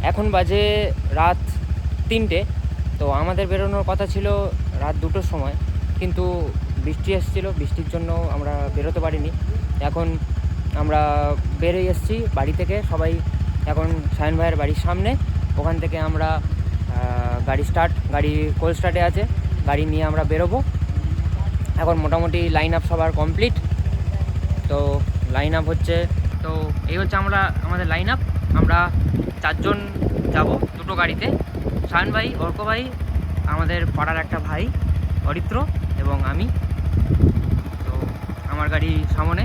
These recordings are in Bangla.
এখন বাজে রাত 3টে। তো আমাদের বেরোনোর কথা ছিল রাত 2টোর সময়, কিন্তু বৃষ্টি এসেছিলো, বৃষ্টির জন্য আমরা বেরোতে পারিনি। এখন আমরা বেরিয়ে এসেছি বাড়ি থেকে সবাই। এখন সায়ন ভাইয়ের বাড়ির সামনে, ওখান থেকে আমরা গাড়ি কোল্ড স্টার্টে আছে, গাড়ি নিয়ে আমরা বেরোবো। এখন মোটামুটি লাইন আপ সবার কমপ্লিট। তো লাইন আপ হচ্ছে, তো এই হচ্ছে আমাদের লাইন আপ। আমরা 4জন যাব দুটো গাড়িতে, সায়ন ভাই, অর্ক ভাই, আমাদের পাড়ার একটা ভাই অরিত্র এবং আমি। তো আমার গাড়ি সামনে।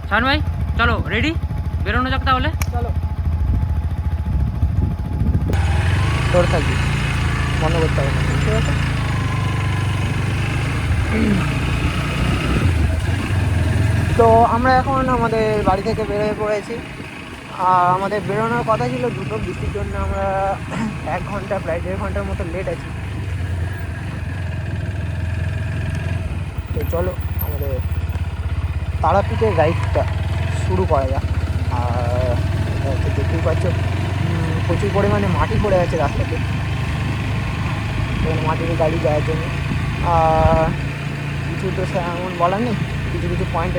সায়ন ভাই চলো, রেডি, বেরোনো যাক তাহলে। চলো, তোর থাকবি, মনে করতে হবে না, ঠিক আছে? তো আমরা এখন আমাদের বাড়ি থেকে বেরোয় পড়েছি। আর আমাদের বেরোনোর কথা ছিল 2টো, বৃষ্টির জন্য আমরা 1 ঘন্টা, প্রায় 1.5 ঘন্টার মতো লেট আছি। তো চলো আমাদের তারাপীঠের রাইডটা শুরু করা যাক। আর দেখতেই পাচ্ছ প্রচুর পরিমাণে মাটি পড়ে আছে রাস্তাতে, মাটির গাড়ি যাওয়ার জন্য। আর কিছু তো এমন বলার নেই, কিছু কিছু পয়েন্ট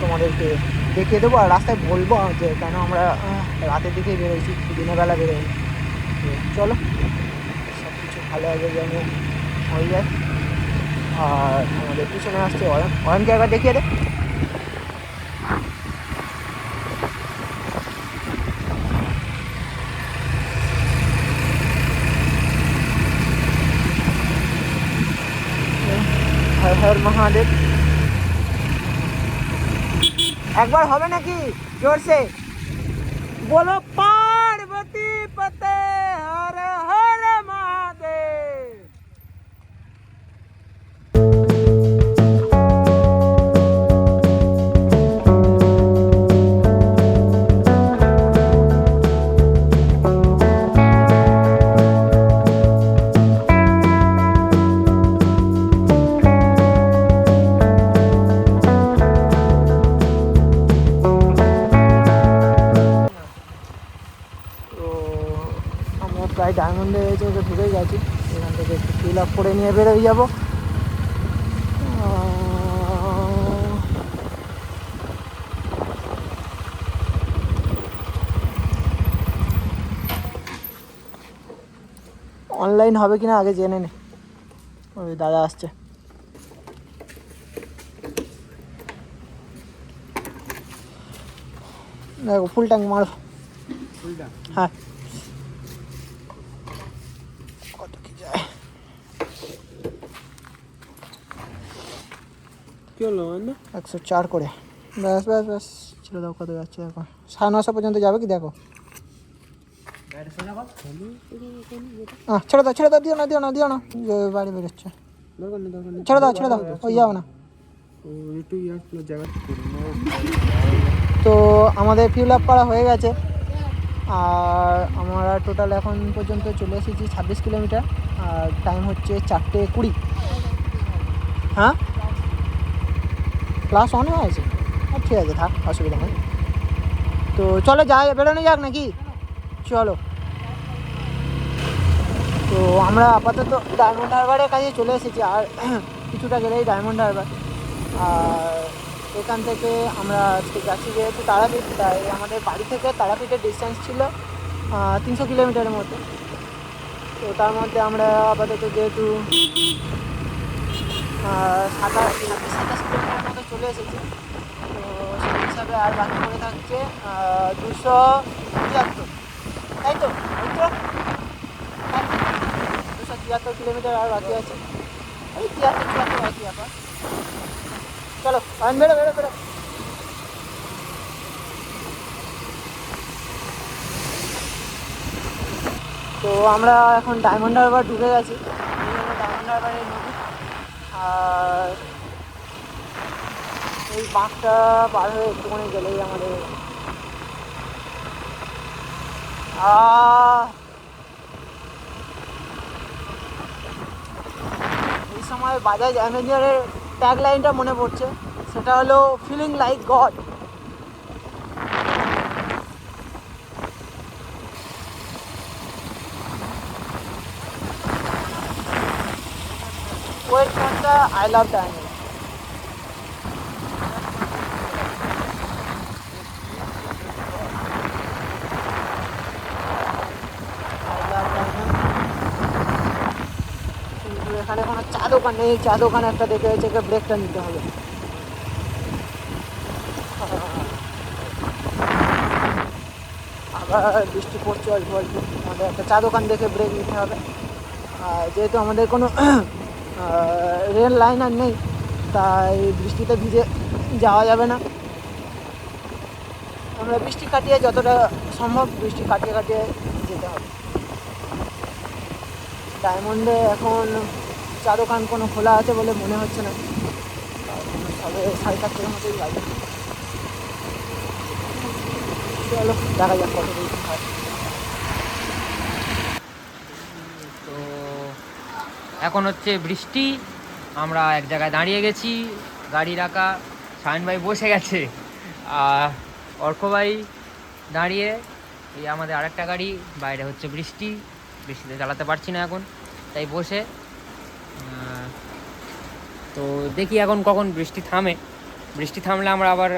তোমাদেরকে দেখিয়ে দেবো, আর রাস্তায় বলবো যে কেন আমরা রাতের দিকেই বেরোইছি, দিনের বেলা বেরোই। চলো, সব কিছু ভালোভাবে যেন হয়ে যায়। আর আমাদের পিছনে আসছে অয়নকে একবার দেখিয়ে দে। হর হর মহাদেব। একবার হবে নাকি জোরসে বলো, পার্বতী পতে হর হর মহাদেব। প্রায় ডায়মন্ডে চোখে ঢুকে গেছি, এখান থেকে একটু ফিল আপ করে নিয়ে বেরোয় যাবো। অনলাইন হবে কিনা আগে জেনে নে। ওই দাদা আসছে। দেখো ফুল ট্যাঙ্ক মারো। হ্যাঁ, কত কি যায়। কি হলো 104 করে। ব্যাস ব্যাস ব্যাস, ছেড়ে দাও। কত যাচ্ছে এখন? 9:30 পর্যন্ত যাবে কি দেখো। ছেড়ে দাও, ছেড়ে দাও, দিও না, দিও না, দিও না, বাড়ি বেরোচ্ছে। ছেড়ে দাও, ছেড়ে দাও, ওই যাও না। তো আমাদের ফিল আপ করা হয়ে গেছে। আর আমরা টোটাল এখন পর্যন্ত চলে এসেছি 26 কিলোমিটার। আর টাইম হচ্ছে 4:20। হ্যাঁ, ক্লাস অন হয়ে আছে। ঠিক আছে, থাক, অসুবিধা নেই। তো চলো যাই, বেরোনো যাক নাকি? চলো। তো আমরা আপাতত ডায়মন্ড হারবারের কাছে চলে এসেছি, আর কিছুটা গেলেই ডায়মন্ড হারবার। আর এখান থেকে আমরা যাচ্ছি যেহেতু তারাপীঠ, তাই আমাদের বাড়ি থেকে তারাপীঠের ডিস্টেন্স ছিল 300 কিলোমিটারের মতো। তো তার মধ্যে আমরা আপাতত যেহেতু 27 কিলোমিটার মতো চলে এসেছি, তো সেই হিসাবে আর বাকি পড়ে থাকছে 273, তাই তো? 273 কিলোমিটার আর বাকি আছে। এই 73-74 বাকি আবার। চলো বেরো বেরো বেরো। তো আমরা এখন ডায়মন্ড হারবার ঢুকে গেছি। ডায়মন্ড হারবারের নদী। আর এই বাঁকটা পার হয়ে একটুখানি গেলেই আমাদের এই সময় বাজাজ অ্যাভেঞ্জারের ট্যাগ লাইনটা মনে পড়ছে, সেটা হলো ফিলিং লাইক গড। বন্ধুরা, আই লাভ টাইমিং। কিন্তু এখানে কোনো চা দোকান নেই, চা দোকান একটা দেখে হচ্ছে ব্রেকটা নিতে হবে। আবার বৃষ্টি পড়ছে অল্প অল্প, আমাদের একটা চা দোকান দেখে ব্রেক নিতে হবে। আর যেহেতু আমাদের কোনো রেল লাইন আর নেই, তাই বৃষ্টিতে ভিজে যাওয়া যাবে না। আমরা বৃষ্টি কাটিয়ে যতটা সম্ভব বৃষ্টি কাটিয়ে কাটিয়ে যেতে হবে। ডায়মন্ডে এখন চা দোকান কোনো খোলা আছে বলে মনে হচ্ছে না, সবে 4:30টার মতোই বাজে। চলো দেখা যাক কত দূর হয়। তো এখন হচ্ছে বৃষ্টি, আমরা এক জায়গায় দাঁড়িয়ে গেছি, গাড়ি রাখা, সায়ন ভাই বসে গেছে, আর অর্ক ভাই দাঁড়িয়ে, এই আমাদের আরেকটা গাড়ি, বাইরে হচ্ছে বৃষ্টি, বৃষ্টিতে চালাতে পারছি না এখন, তাই বসে। তো দেখি এখন কখন বৃষ্টি থামে, বৃষ্টি থামলে আমরা আবার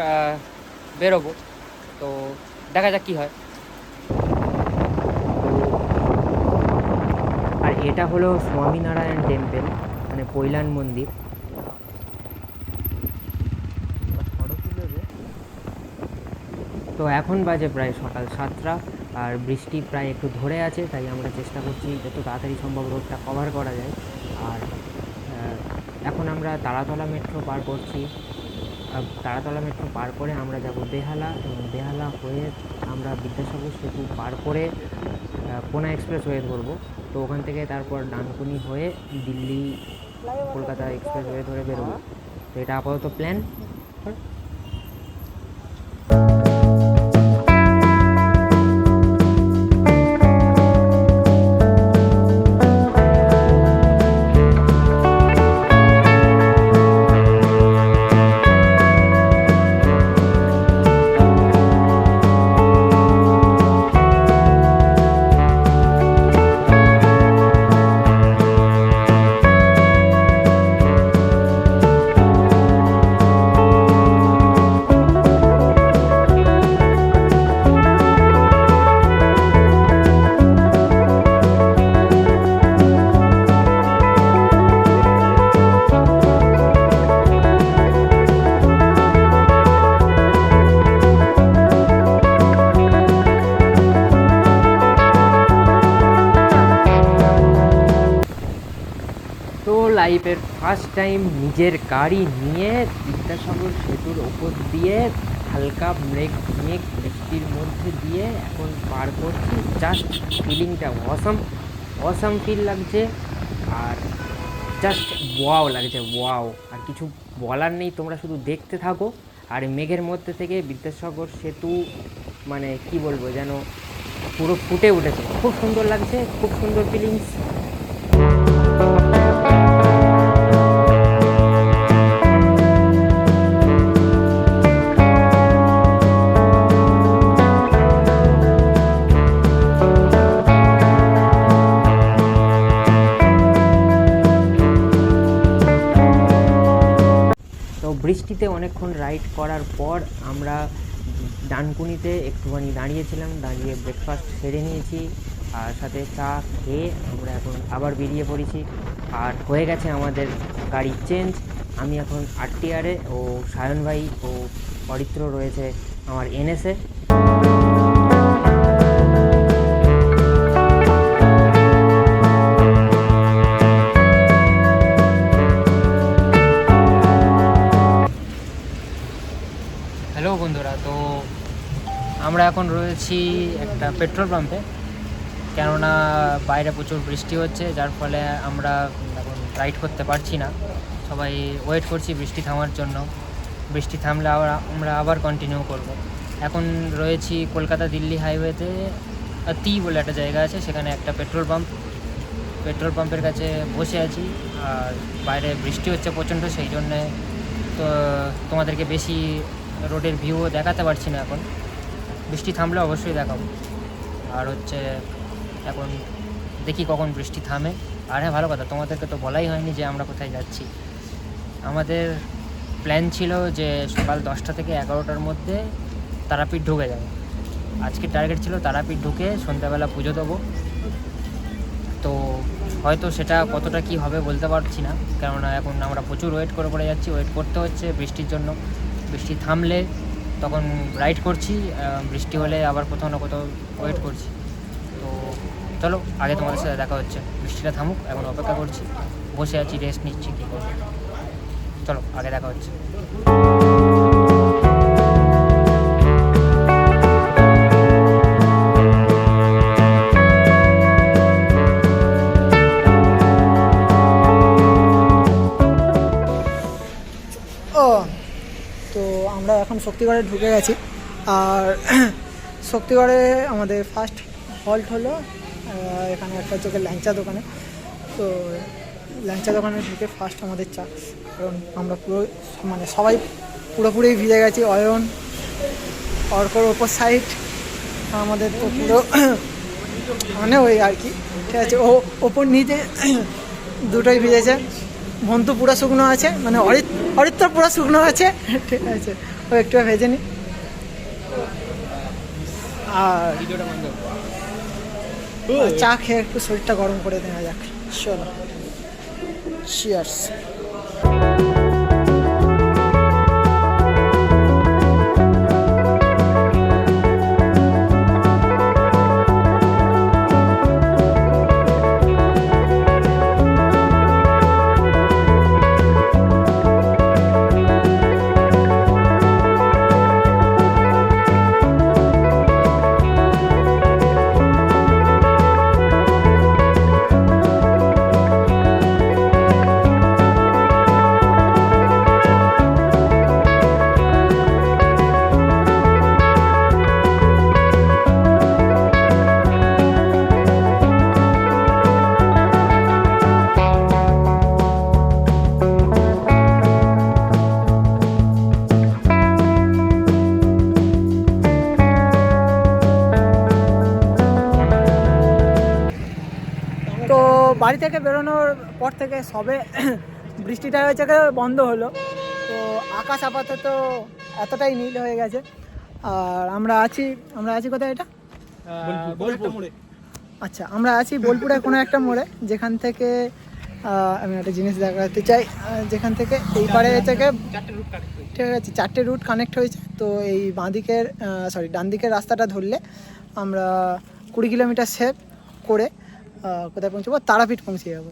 বেরোবো, তো দেখা যাক কী হয়। আর এটা হলো স্বামীনারায়ণ টেম্পল, মানে পৈলান মন্দির। তো এখন বাজে প্রায় সকাল 7টা, আর বৃষ্টি প্রায় একটু ধরে আছে, তাই আমরা চেষ্টা করছি যত তাড়াতাড়ি সম্ভব রোডটা কভার করা যায়। আর এখন আমরা তারাতলা মেট্রো পার করছি, তারাতলা মেট্রো পার করে আমরা যাব বেহালা, এবং বেহালা হয়ে আমরা বিদ্যাসাগর সেতু পার করে কোনা এক্সপ্রেসওয়ে ধরবো। তো ওখান থেকে তারপর ডানকুনি হয়ে দিল্লি কলকাতা এক্সপ্রেসওয়ে ধরে বেরোবো। তো এটা আপাতত প্ল্যান। লাইফের ফার্স্ট টাইম নিজের গাড়ি নিয়ে বিদ্যাসাগর সেতুর ওপর দিয়ে হালকা মেঘ বৃষ্টির মধ্যে দিয়ে এখন পার করছি। জাস্ট ফিলিংটা অসাম ফিল লাগছে, আর জাস্ট ওয়াও লাগছে, ওয়াও। আর কিছু বলার নেই, তোমরা শুধু দেখতে থাকো। আর মেঘের মধ্যে থেকে বিদ্যাসাগর সেতু, মানে কি বলবো, যেন পুরো ফুটে উঠেছে, খুব সুন্দর লাগছে, খুব সুন্দর ফিলিংস। বৃষ্টিতে অনেকক্ষণ রাইড করার পর আমরা ডানকুনিতে একটুখানি দাঁড়িয়েছিলাম, দাঁড়িয়ে ব্রেকফাস্ট সেরে নিয়েছি, আর সাথে চা খেয়ে আমরা এখন আবার বেরিয়ে পড়েছি। আর হয়ে গেছে আমাদের গাড়ির চেঞ্জ। আমি এখন RTR-এ, ও সায়ন ভাই ও অরিত্র রয়েছে আমার NS-এ। হ্যালো বন্ধুরা, তো আমরা এখন রয়েছি একটা পেট্রোল পাম্পে, কেননা বাইরে প্রচুর বৃষ্টি হচ্ছে, যার ফলে আমরা এখন রাইড করতে পারছি না। সবাই ওয়েট করছি বৃষ্টি থামার জন্য। বৃষ্টি থামলে আমরা আবার কন্টিনিউ করব। এখন রয়েছি কলকাতা দিল্লি হাইওয়েতে, তি বলে একটা জায়গা আছে, সেখানে একটা পেট্রোল পাম্পের কাছে বসে আছি। আর বাইরে বৃষ্টি হচ্ছে প্রচণ্ড, সেই জন্যে তো তোমাদেরকে বেশি রোডের ভিউও দেখাতে পারছি না এখন। বৃষ্টি থামলে অবশ্যই দেখাবো। আর হচ্ছে এখন দেখি কখন বৃষ্টি থামে। আর হ্যাঁ, ভালো কথা, তোমাদেরকে তো বলাই হয়নি যে আমরা কোথায় যাচ্ছি। আমাদের প্ল্যান ছিল যে সকাল 10টা থেকে 11টার মধ্যে তারাপীঠ ঢুকে যাবে। আজকে টার্গেট ছিল তারাপীঠ ঢুকে সন্ধ্যাবেলা পুজো দেবো। তো হয়তো সেটা কতটা কি হবে বলতে পারছি না, কেননা এখন আমরা প্রচুর ওয়েট করে যাচ্ছি, ওয়েট করতে হচ্ছে বৃষ্টির জন্য। বৃষ্টি থামলে তখন রাইড করছি, বৃষ্টি হলে আবার কোথাও না কোথাও ওয়েট করছি। তো চলো আগে তোমাদের সাথে দেখা হচ্ছে, বৃষ্টিটা থামুক, এখন অপেক্ষা করছি, বসে আছি, রেস্ট নিচ্ছি, কী করবো। চলো আগে দেখা হচ্ছে। ও তো আমরা এখন শক্তিগড়ে ঢুকে গেছি। আর শক্তিগড়ে আমাদের ফার্স্ট হল্ট হলো এখানে একটা হচ্ছে ল্যাংচা দোকানে। তো ল্যাংচা দোকানে ঢুকে ফার্স্ট আমাদের চা, কারণ আমরা পুরো মানে সবাই পুরোপুরি ভিজে গেছি। অয়ন, অর্কর ওপর সাইড, আমাদের তো পুরো মানে ওই আর কি, ঠিক আছে। ও ওপর নিচে দুটোই ভিজেছে। ভন্তু পুরো শুকনো আছে, মানে অরিত্র পুরো শুকনো আছে, ঠিক আছে, ও একটু ভেজে নি। আর চা খেয়ে একটু শরীরটা গরম করে দেওয়া যাক। চলো, চিয়ার্স। তো বাড়ি থেকে বেরোনোর পর থেকে সবে বৃষ্টিটা হয়েছে বন্ধ হলো। তো আকাশ আপাতত এতটাই নীল হয়ে গেছে। আর আমরা আছি কোথায়, এটা বোলপুর। আচ্ছা, আমরা আছি বোলপুরের কোনো একটা মোড়ে, যেখান থেকে আমি একটা জিনিস দেখাতে চাই। যেখান থেকে এই পারে থেকে ঠিক আছে 4টে রুট কানেক্ট হয়েছে। তো এই বাঁদিকের ডান দিকের রাস্তাটা ধরলে আমরা 20 কিলোমিটার সেভ করে কোথায় পৌঁছবো, তারাপীঠ পৌঁছে যাবো।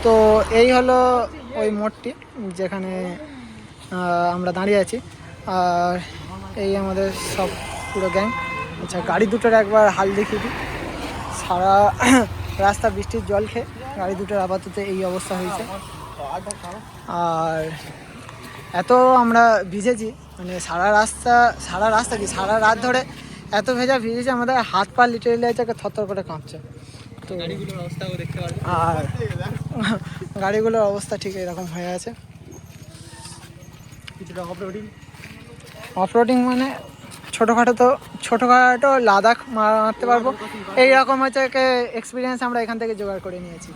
তো এই হলো ওই মোড়টি যেখানে আমরা দাঁড়িয়ে আছি। আর এই আমাদের সব পুরো গ্যাং। আচ্ছা, গাড়ি দুটোর একবার হাল দেখিয়ে দিই। সারা রাস্তা বৃষ্টির জল খেয়ে গাড়ি দুটোর আপাতত এই অবস্থা হয়েছে। আর এত আমরা ভিজেছি, মানে সারা রাত ধরে এত ভিজেছে, আমাদের হাত পা লিটারেলি আছে থরথর করে কাঁপছে। তো আর গাড়িগুলোর অবস্থা ঠিক এরকম হয়ে আছে। কিছুটা অফরোডিং মানে ছোটোখাটো লাদাখ মারতে পারবো, এইরকম হচ্ছে এক্সপিরিয়েন্স আমরা এখান থেকে জোগাড় করে নিয়েছি।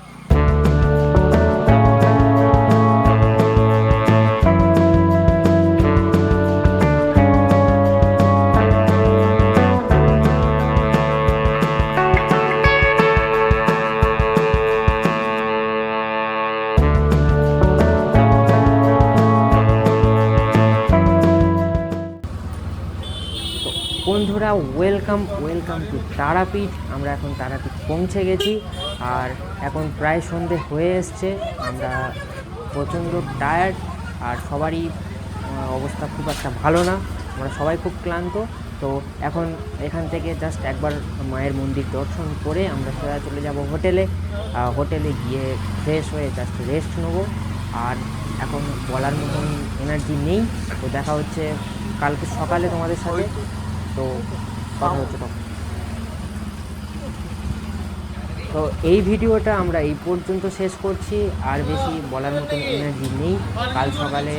বন্ধুরা, ওয়েলকাম টু তারাপীঠ। আমরা এখন তারাপীঠ পৌঁছে গেছি, আর এখন প্রায় সন্ধে হয়ে এসছে। আমরা প্রচণ্ড টায়ার্ড, আর সবারই অবস্থা খুব একটা ভালো না, আমরা সবাই খুব ক্লান্ত। তো এখন এখান থেকে জাস্ট একবার মায়ের মন্দির দর্শন করে আমরা সোজা চলে যাব হোটেলে গিয়ে ফ্রেশ হয়ে জাস্ট রেস্ট নেবো। আর এখন বলার মতন এনার্জি নেই। তো দেখা হচ্ছে কালকে সকালে তোমাদের সাথে। তো কথা হচ্ছে তখন। তো এই ভিডিওটা আমরা এই পর্যন্ত শেষ করছি, আর বেশি বলার মতন এনার্জি নেই। কাল সকালে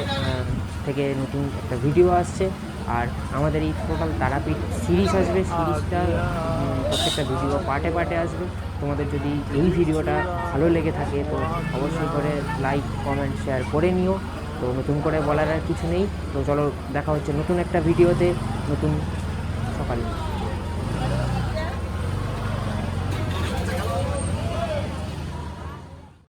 থেকে নতুন একটা ভিডিও আসছে, আর আমাদের এই টোটাল তারাপীঠ সিরিজ আসবে। সিরিজটা প্রত্যেকটা ভিডিও পার্টে পার্টে আসবে। তোমাদের যদি এই ভিডিওটা ভালো লেগে থাকে তো অবশ্যই করে লাইক কমেন্ট শেয়ার করে নিও। তো নতুন করে বলার আর কিছু নেই। তো চলো দেখা হচ্ছে নতুন একটা ভিডিওতে নতুন সকালে।